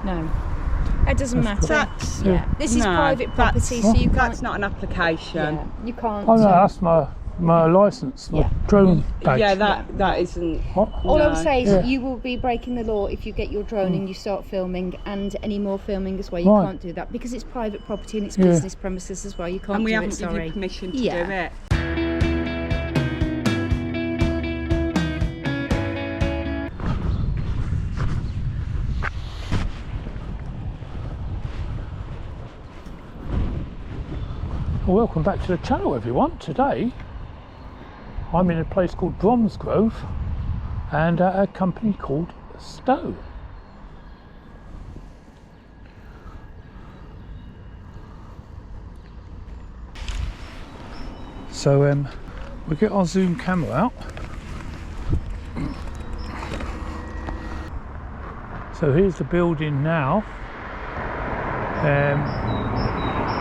No. It doesn't matter. This is private property, so you can't. That's not an application. Yeah, you can't. Oh no, that's my licence, my drone badge. Yeah, that isn't. What? All I would say is you will be breaking the law if you get your drone and you start filming, and any more filming as well. You can't do that because it's private property and it's business premises as well. You can't. And we do haven't it, given sorry. you permission to do it. Well, welcome back to the channel, everyone. Today I'm in a place called Bromsgrove and a company called Stow. So we get our zoom camera out. So here's the building now.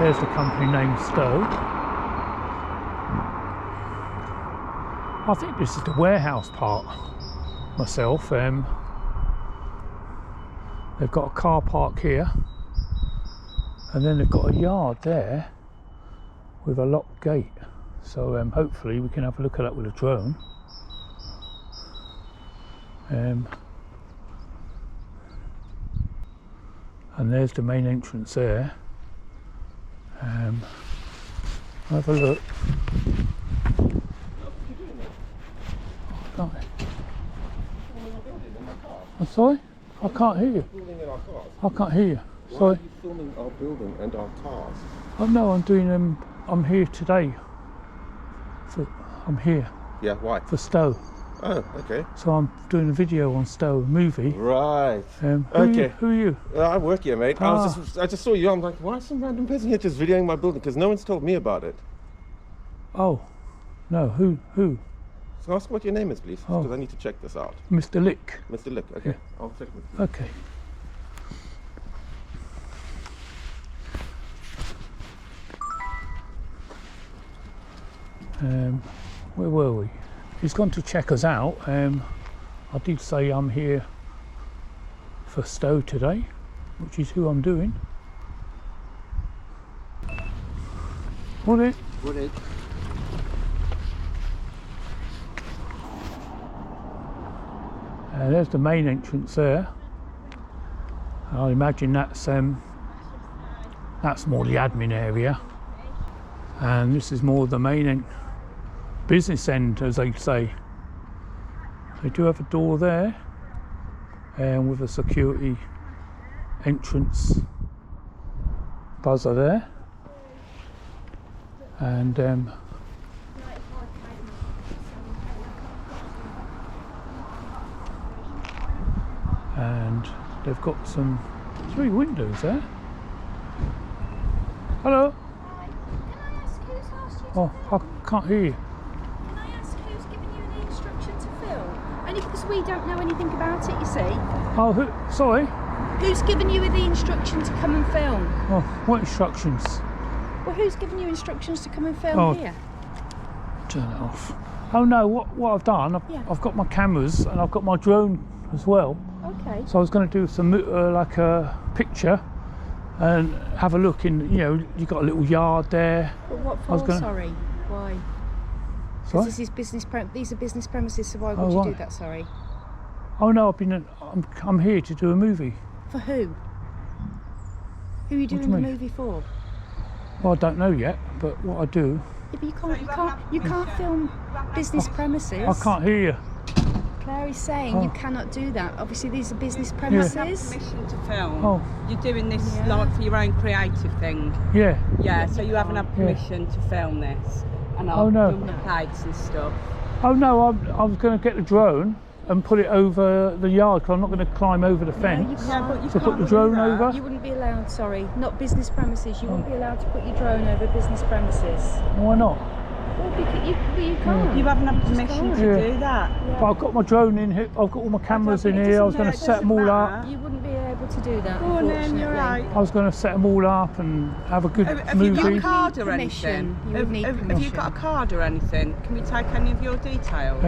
There's the company name Stow. I think this is the warehouse part myself. They've got a car park here and then they've got a yard there with a locked gate. So hopefully we can have a look at that with a drone. And there's the main entrance there. Have a look. I'm sorry? I can't hear you. I can't hear you. Sorry. Why are you filming our building and our cars? Oh no, I'm doing I'm here today. I'm here. Yeah, why? For Stow. Oh, okay. So I'm doing a video on Stow, a movie. Right. Who are you? I work here, mate. I just saw you. I'm like, why is some random person here just videoing my building? Because no one's told me about it. Oh, no. Who? So ask what your name is, please, because I need to check this out. Mr. Lick. Mr. Lick. Okay. Yeah. I'll check with you. Okay. Where were we? He's gone to check us out. I did say I'm here for Stow today, which is who I'm doing. What? There's the main entrance there. I imagine that's more the admin area, and this is more the main business end, as they say. They do have a door there, and with a security entrance buzzer there, and they've got some 3 windows there. Hello. Hi. Can I ask who's asked you to Oh, I can't hear you. Can I ask who's given you the instruction to film? Only because we don't know anything about it, you see. Oh, sorry. Who's given you the instruction to come and film? Oh, what instructions? Well, who's given you instructions to come and film here? Turn it off. Oh no, what I've done, I've got my cameras and I've got my drone as well. Okay. So I was going to do some like a picture and have a look in. You've got a little yard there. But what for? Sorry. Why? Sorry? This is these are business premises, so why would you do that? Sorry. Oh no, I'm here to do a movie. For who? Who are you doing the movie for? Well, I don't know yet, but what I do. Yeah, but you can't film business premises. I can't hear you. Claire is saying you cannot do that. Obviously, these are business premises. You have permission to film. Oh. You're doing this like for your own creative thing. Yeah. Yeah, so you haven't had permission to film this. And I've done the plates and stuff. Oh no, I was going to get the drone and put it over the yard, because I'm not going to climb over the fence. But you to put the drone over. You wouldn't be allowed, sorry, not business premises. You wouldn't be allowed to put your drone over business premises. Why not? Well, you can't. You haven't had permission to do that. Yeah. But I've got my drone in here, I've got all my cameras in here, I was going to set them all up. You wouldn't be able to do that, Go on then, unfortunately. you're right. I was going to set them all up and have a good Have movie. you got a card or Permission. anything? You would need Have you got a card or anything? Can we take any of your details?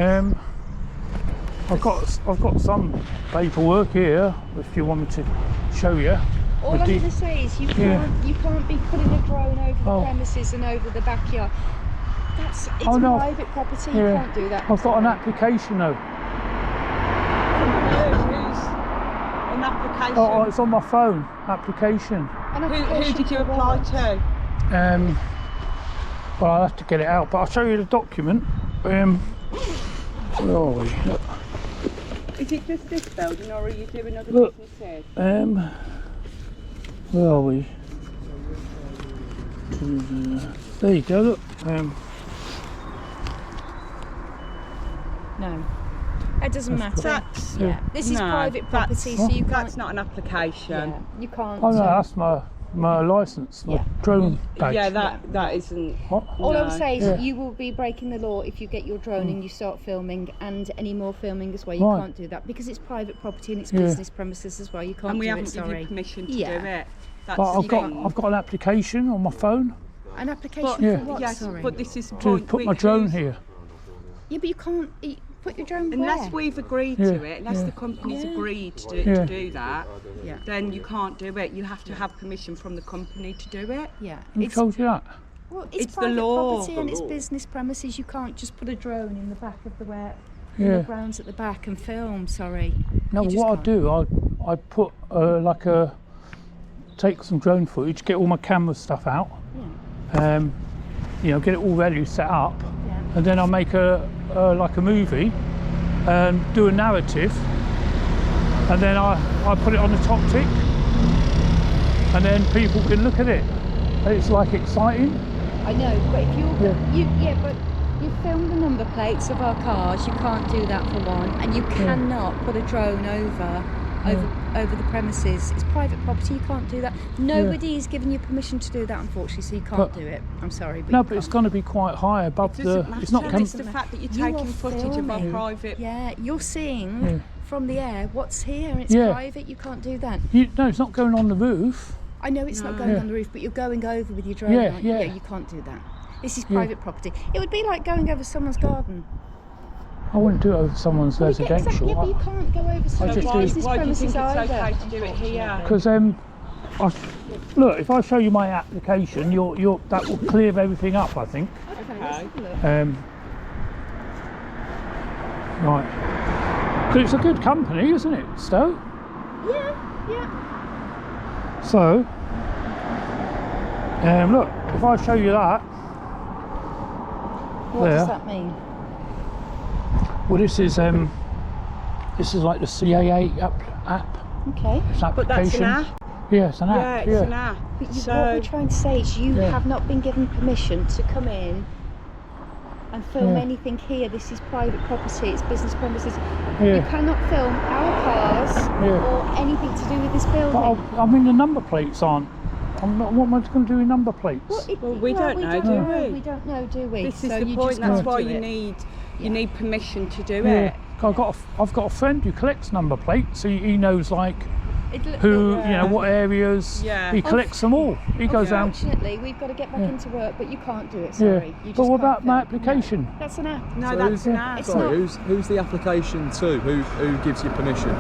I've got some paperwork here if you want me to show you. All I'm going to say is you can't be putting a drone over the premises and over the backyard. It's private property. You can't do that. I've got an application though. An application? Oh, it's on my phone. Application. Who did you apply to? Well, I'll have to get it out, but I'll show you the document. Where are we? Look. Is it just this building, or are you doing other businesses? Where are we? There you go. Look. No, it doesn't matter. This is private property, so you can't. That's not an application. Yeah, you can't. Oh no, that's my licence, my drone badge. Yeah, that isn't. What? All I'm saying is you will be breaking the law if you get your drone and you start filming, and any more filming as well. You can't do that because it's private property and it's business premises as well. You can't. And we do haven't given you permission to do it. But I've got an application on my phone. An application for what? Yes, Sorry. but this is To put my drone here. Yeah, but you can't put your drone unless where? we've agreed to it, unless the company's agreed to do that, then you can't do it. You have to have permission from the company to do it. Yeah. Who told you that? Well, it's the private law. property and it's business premises. You can't just put a drone in the back of the the grounds at the back and film. Sorry. No, what I do, I put take some drone footage, get all my camera stuff out. Yeah. You know, get it all ready, set up, and then I'll make a movie and do a narrative, and then I put it on the top tick, and then people can look at it. It's like exciting. I know, but if but you film the number plates of our cars. You can't do that for one, and you cannot put a drone over the premises. It's private property. You can't do that. Nobody is giving you permission to do that, unfortunately. So you can't do it. I'm sorry, but but it's going to be quite high above the. It's not. It's the fact that you're taking footage of our private. Yeah, you're seeing from the air what's here, and it's private. You can't do that. No, it's not going on the roof. I know it's not going on the roof, but you're going over with your drone. Yeah, you can't do that. This is private property. It would be like going over someone's garden. I wouldn't do it over someone's residential. Yeah, but you can't go over someone's business premises either. Why do you think it's okay to do it here? Because look, if I show you my application, that will clear everything up, I think. Okay. Right. Because it's a good company, isn't it, Stow? Yeah. So, look, if I show you that. What does that mean? Well, this is like the CAA app. Okay. It's an application. But that's an app. Yeah, it's an app. Yeah, it's an app. But what we're trying to say is you have not been given permission to come in and film anything here. This is private property. It's business premises. You cannot film our cars or anything to do with this building. But I mean, the number plates aren't. What am I going to do with number plates? Well, we don't know, do we? We don't know, do we? This is the point. That's why you need permission to do it. I've got a friend who collects number plates, so he knows what areas. Yeah. He collects them all. He goes out. Unfortunately, we've got to get back into work, but you can't do it. Sorry. You just But what about can't my film. application? No, that's an app. No, that's an app. Sorry, who's the application to? Who gives you permission?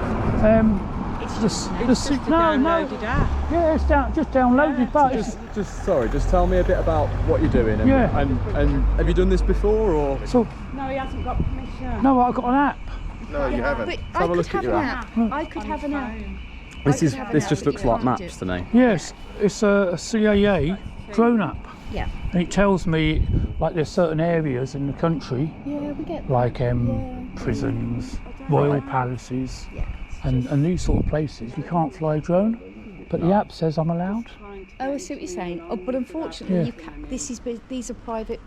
It's just a downloaded app. Yeah, it's just downloaded, but Just tell me a bit about what you're doing. And have you done this before, or? No, he hasn't got permission. No, I've got an app. No, you haven't. But Have a look at your app. I could have an app. This just looks like maps to me. Yes, it's a CAA drone app. Yeah. And it tells me like there's certain areas in the country, Yeah, we get like prisons, royal palaces, and these sort of places. You can't fly a drone, but the app says I'm allowed. Oh, I see what you're saying. Oh, but unfortunately, you can't. These are private.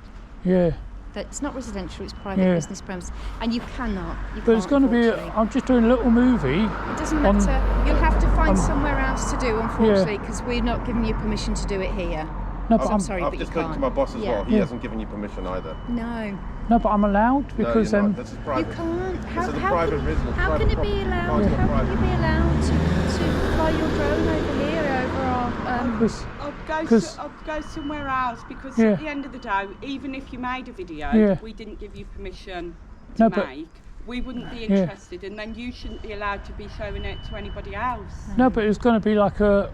Yeah. It's not residential. It's private business premises, and you cannot. But it's going to be. I'm just doing a little movie. It doesn't matter. You'll have to find somewhere else to do, unfortunately, because we're not giving you permission to do it here. No, but I'm sorry, I've but just you spoken can't. to my boss as well. He hasn't given you permission either. No. No, but I'm allowed because no, you're not. This is private. You can't. This is a private business. How can it be allowed? How can you be allowed to fly your drone over here, over our? I'd go somewhere else because at the end of the day, even if you made a video, we didn't give you permission to make. we wouldn't be interested, and then you shouldn't be allowed to be showing it to anybody else. No, but it's going to be like a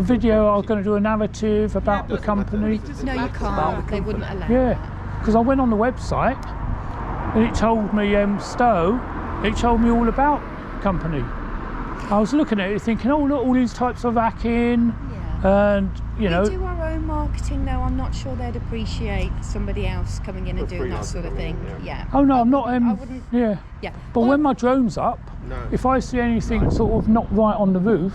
video. I was going to do a narrative about the company. No, you can't. They wouldn't allow. Yeah, because I went on the website and it told me Stow. It told me all about the company. I was looking at it thinking, oh look, all these types of hacking, and you know. We do our own marketing though. I'm not sure they'd appreciate somebody else coming in and doing that sort of thing. Yeah. Oh no, I'm not. I wouldn't. Yeah. But when my drone's up, if I see anything sort of not right on the roof,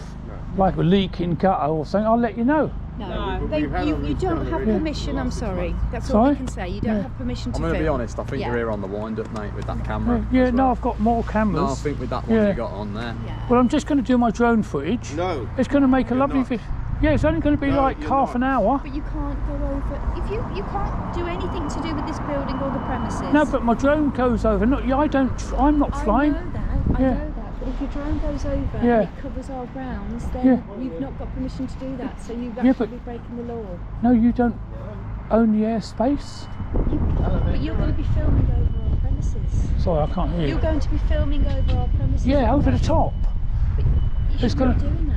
like a leaking gutter or something, I'll let you know. No, you don't have permission. I'm sorry. That's all I can say. You don't have permission to I'm film. going to be honest. I think you're here on the wind-up, mate, with that camera. Yeah, no, I've got more cameras. No, I think with that one you got on there. Well, I'm just going to do my drone footage. No. It's going to make a lovely video. Yeah, it's only going to be like half an hour. But you can't go over. If you can't do anything to do with this building or the premises. No, but my drone goes over. Not, I'm not flying. I know that. But if your drone goes over and it covers our grounds, then you've not got permission to do that. So you've actually be breaking the law. No, you don't own the airspace. But you're going to be filming over our premises. Sorry, I can't hear you. You're going to be filming over our premises. Yeah, over the top. But you shouldn't be doing that.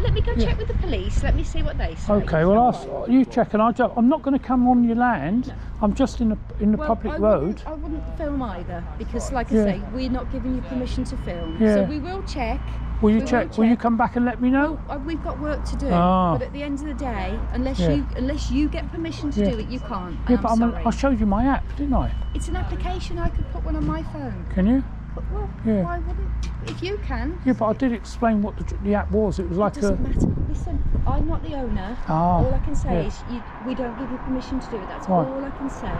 Let me go check with the police. Let me see what they say. Okay, well, you check, and I'm not going to come on your land. No. I'm just in the public road. I wouldn't film either because, like I say, we're not giving you permission to film. So we will check. Will you check? Will you come back and let me know? Well, we've got work to do. But at the end of the day, unless you get permission to do it, you can't. Yeah, but I showed you my app, didn't I? It's an application. I could put one on my phone. Can you? Well, why wouldn't? If you can. Yeah, but I did explain what the app was. It was like it doesn't matter. Listen, I'm not the owner. All I can say is we don't give you permission to do it. That's all I can say.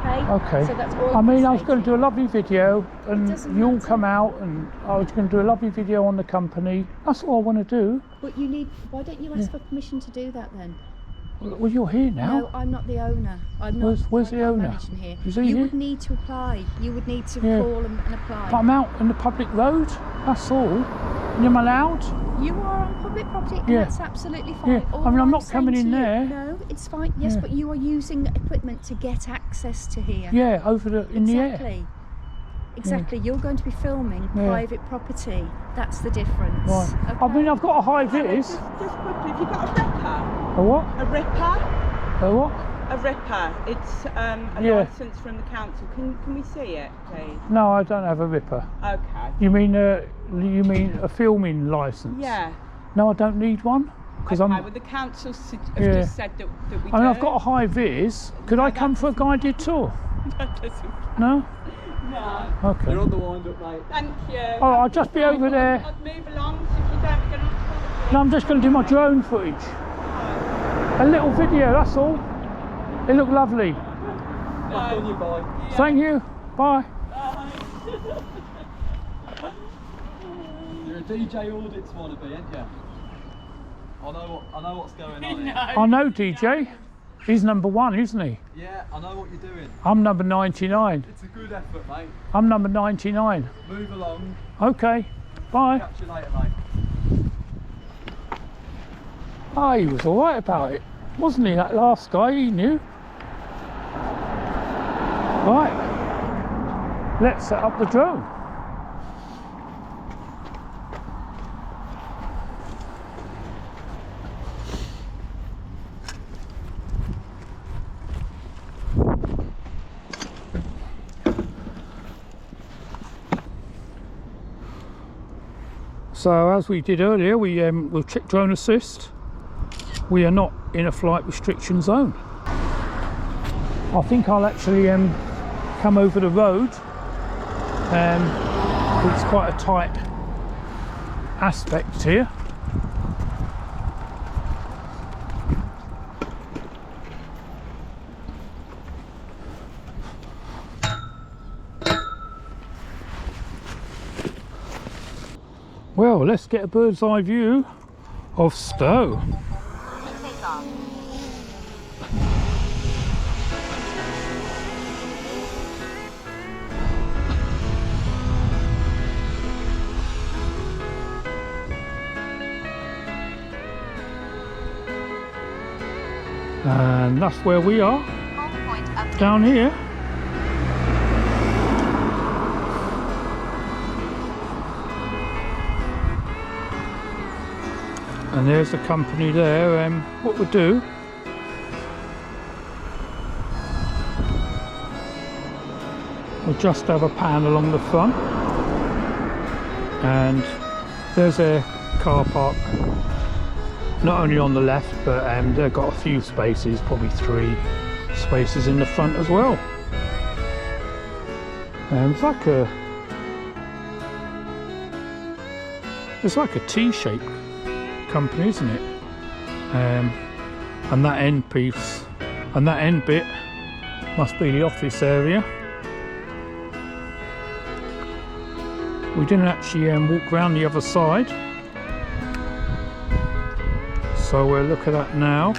Okay. Okay. So that's all. I mean, I was going to do a lovely video, and you'll come out, and I was going to do a lovely video on the company. That's all I want to do. But you need. Why don't you ask for permission to do that then? Well, you're here now. No, I'm not the owner. I'm not. Where's the owner? Here. Is he you here? would need to apply. You would need to call and apply. But I'm out in the public road. That's all. And I'm allowed. You are on public property, and that's absolutely fine. Yeah. I mean, I'm not coming in there. No, it's fine. Yes, but you are using equipment to get access to here. Yeah, over in the air. Exactly. You're going to be filming private property. That's the difference. Right. Okay. I mean, I've got a high vis. Just quickly, have you got a ripper? A what? A ripper? A what? A ripper. It's a licence from the council. Can we see it, please? No, I don't have a ripper. Okay. You mean a filming licence? Yeah. No, I don't need one. Okay, well the council have just said that we I mean, I've got a high vis. Could I come for a guided tour? That doesn't. No? No. Okay. You're on the wind-up, mate. Thank you. Oh, I'll just be over there. I'd move along so if you don't get on. No, I'm just going to do my drone footage. A little video, that's all. It looked lovely. Back on your bike. Yeah. Thank you. Bye. You're a DJ Audits wannabe, ain't you? I know what's going on here. I know DJ. He's number 1, isn't he? Yeah, I know what you're doing. I'm number 99. It's a good effort, mate. I'm number 99. Move along. Okay. Bye. Catch you later, mate. Oh, he was all right about it, wasn't he? That last guy, he knew. Right. Let's set up the drone. So as we did earlier, we'll check drone assist. We are not in a flight restriction zone. I think I'll actually come over the road. It's quite a tight aspect here. Well, let's get a bird's eye view of Stow. And that's where we are, down here. And there's the company there. What we'll do, we'll just have a pan along the front, and there's a car park, not only on the left, but they've got a few spaces, probably 3 spaces in the front as well. It's like a T-shaped company, isn't it? And that end piece and that end bit must be the office area. We didn't actually walk around the other side, so we'll look at that now.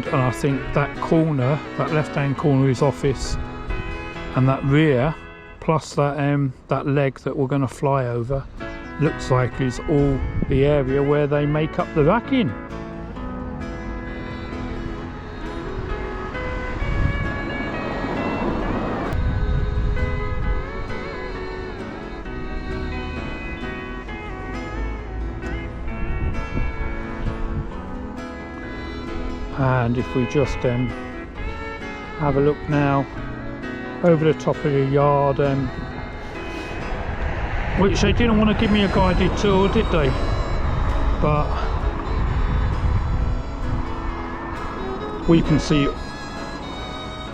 And I think that corner, that left-hand corner is office, and that rear, plus that that leg that we're going to fly over, looks like is all the area where they make up the racking. And if we just have a look now over the top of the yard, which they didn't want to give me a guided tour, did they? But we can see it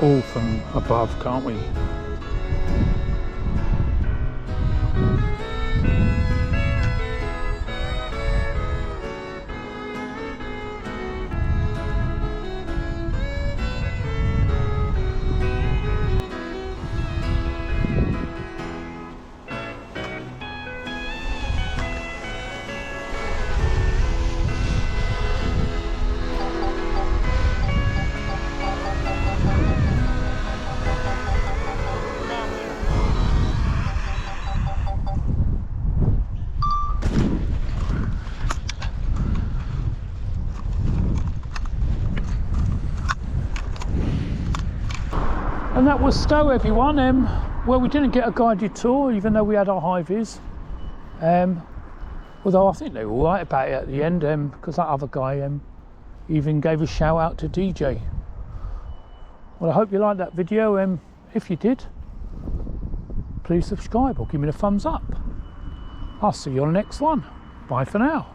all from above, can't we? And that was Stow, everyone. Well, we didn't get a guided tour, even though we had our high-vis. Although I think they were all right about it at the end, because that other guy even gave a shout out to DJ. Well, I hope you liked that video. If you did, please subscribe or give me a thumbs up. I'll see you on the next one. Bye for now.